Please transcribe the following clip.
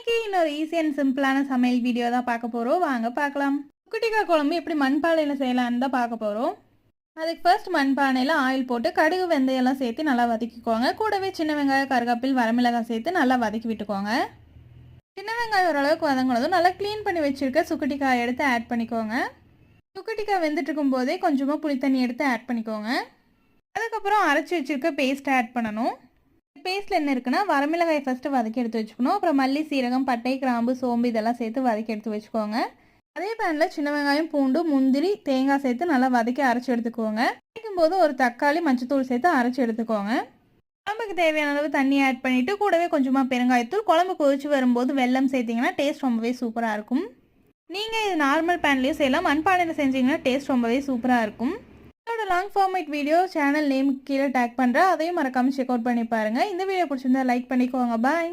இன்னைக்கு இன்னொரு easy and சிம்பிளான சமையல் வீடியோ தான் பார்க்க போகிறோம். வாங்க பார்க்கலாம். குட்டிக்காய் குழம்பு எப்படி மண்பானையில் செய்யலான்னு தான் பார்க்க போகிறோம். அதுக்கு ஃபர்ஸ்ட் மண்பானையில் ஆயில் போட்டு கடுகு வெந்தயம்லாம் சேர்த்து நல்லா வதக்கிக்கோங்க. கூடவே சின்ன வெங்காயம் கருவேப்பில் வரமிளகாய் சேர்த்து நல்லா வதக்கி விட்டுக்கோங்க. சின்ன வெங்காயம் ஓரளவுக்கு வதங்கினதும் நல்லா க்ளீன் பண்ணி வச்சுருக்க சுக்குட்டிக்காய் எடுத்து ஆட் பண்ணிக்கோங்க. சுக்குட்டிக்காய் வெந்துட்டு இருக்கும் போதே கொஞ்சமாக புளித்தண்ணி எடுத்து ஆட் பண்ணிக்கோங்க. அதுக்கப்புறம் அரைச்சி வச்சுருக்க பேஸ்ட்டை ஆட் பண்ணணும். பேஸ்ட்டில் என்ன இருக்குன்னா வரமிளகாய் ஃபஸ்ட்டு வதக்கி எடுத்து வச்சுக்கணும். அப்புறம் மல்லி சீரகம் பட்டை கிராம்பு சோம்பு இதெல்லாம் சேர்த்து வதக்கி எடுத்து வச்சுக்கோங்க. அதே பேனில் சின்ன வெங்காயம் பூண்டு முந்திரி தேங்காய் சேர்த்து நல்லா வதக்கி அரைச்சி எடுத்துக்கோங்க. வதக்கும் போது ஒரு தக்காளி மஞ்சத்தூள் சேர்த்து அரைச்சி எடுத்துக்கோங்க. குழம்புக்கு தேவையான அளவு தண்ணி ஆட் பண்ணிவிட்டு கூடவே கொஞ்சமாக பெருங்காயத்தூள் குழம்பு கொதிச்சு வரும்போது வெல்லம் சேர்த்திங்கன்னா டேஸ்ட் ரொம்பவே சூப்பராக இருக்கும். நீங்கள் இது நார்மல் பேன்லேயும் செய்யலாம். மண்பானையில் செஞ்சிங்கன்னா டேஸ்ட் ரொம்பவே சூப்பராக இருக்கும். என்னோட long format video channel name கீழே டேக் பண்ணுறேன். அதையும் மறக்காமல் செக் அவுட் பண்ணி பாருங்கள். இந்த வீடியோ பிடிச்சிருந்தா லைக் பண்ணிக்கோங்க. பாய்.